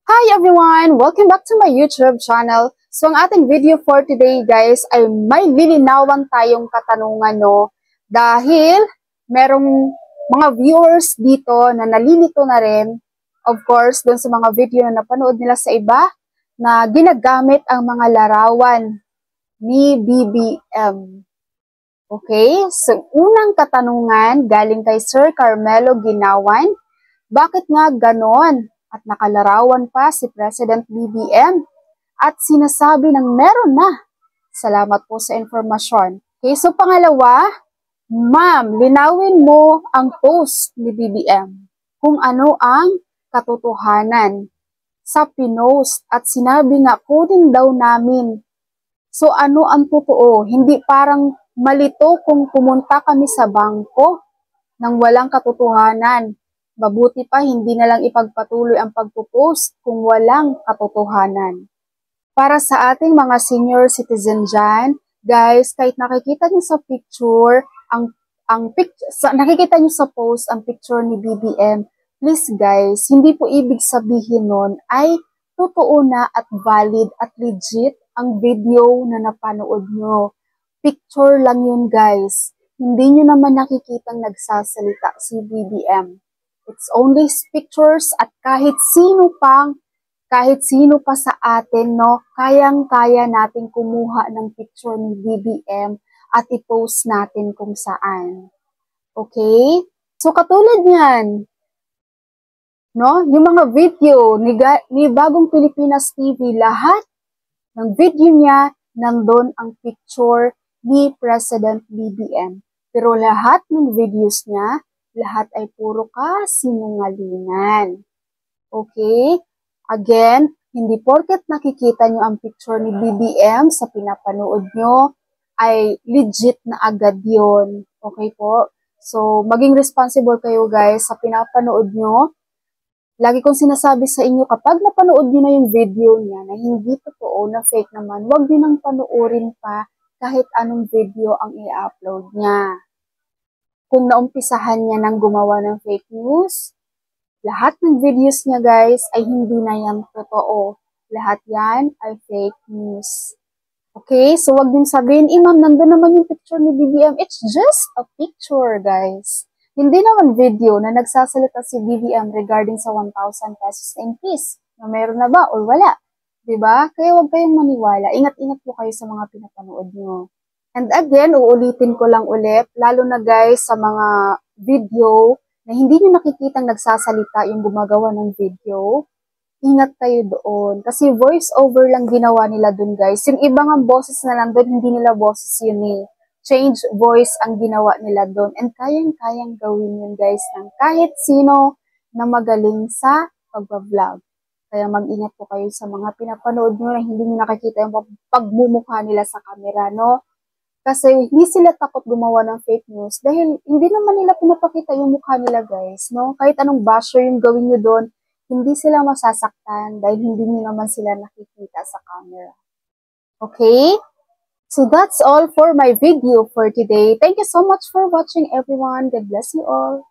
Hi everyone! Welcome back to my YouTube channel. So ang ating video for today guys ay may lilinawan tayong katanungan dahil merong mga viewers dito na nalilito na rin, of course dun sa mga video na napanood nila sa iba na ginagamit ang mga larawan ni BBM. Okay, so unang katanungan galing kay Sir Carmelo Ginawan, bakit nga ganon? At nakalarawan pa si President BBM at sinasabi ng meron na. Salamat po sa informasyon. Okay, so pangalawa, ma'am, linawin mo ang post ni BBM kung ano ang katotohanan sa pinost at sinabi nga kunin daw namin. So ano ang totoo? Hindi parang malito kung pumunta kami sa bangko nang walang katotohanan. Mabuti pa hindi na lang ipagpatuloy ang pagpo-post kung walang katotohanan. Para sa ating mga senior citizen dyan, guys, kahit nakikita nyo sa picture, nakikita nyo sa post ang picture ni BBM, please guys, hindi po ibig sabihin nun ay totoo na at valid at legit ang video na napanood nyo. Picture lang yun guys. Hindi nyo naman nakikitang nagsasalita si BBM. It's only pictures at kahit sino pa sa atin, kayang-kaya natin kumuha ng picture ni BBM at i-post natin kung saan. Okay? So, katulad niyan, yung mga video ni Bagong Pilipinas TV, lahat ng video niya, nandun ang picture ni President BBM. Pero lahat ng videos niya, lahat ay puro kasinungalingan. Okay? Again, hindi porket nakikita nyo ang picture ni BBM sa pinapanood nyo, ay legit na agad yon. Okay po? So, maging responsible kayo guys sa pinapanood nyo. Lagi kong sinasabi sa inyo, kapag napanood nyo na yung video niya na hindi totoo, na fake naman, huwag nyo nang panoorin pa kahit anong video ang i-upload niya. Kung naumpisahan niya ng gumawa ng fake news, lahat ng videos niya guys ay hindi na yan totoo. Lahat yan ay fake news. Okay, so wag din sabihin, ma'am, nandun naman yung picture ni BBM. It's just a picture guys. Hindi naman video na nagsasalita si BBM regarding sa 1,000 pesos increase. Na meron na ba or wala? Diba? Kaya wag kayong maniwala. Ingat-ingat po kayo sa mga pinapanood nyo. And again, uulitin ko lang ulit, lalo na guys sa mga video na hindi nyo nakikitang nagsasalita yung gumagawa ng video, ingat kayo doon. Kasi voice over lang ginawa nila doon guys. Yung ibang ang boses na lang doon, hindi nila boses yun eh. Change voice ang ginawa nila doon. And kayang-kayang gawin yun guys ng kahit sino na magaling sa pagbablog. Kaya mag-ingat po kayo sa mga pinapanood nyo na hindi nyo nakikita yung pagmumukha nila sa camera, Kasi hindi sila takot gumawa ng fake news dahil hindi naman nila pinapakita yung mukha nila guys, Kahit anong basher yung gawin nyo doon, hindi sila masasaktan dahil hindi nyo naman sila nakikita sa camera. Okay? So that's all for my video for today. Thank you so much for watching everyone. God bless you all.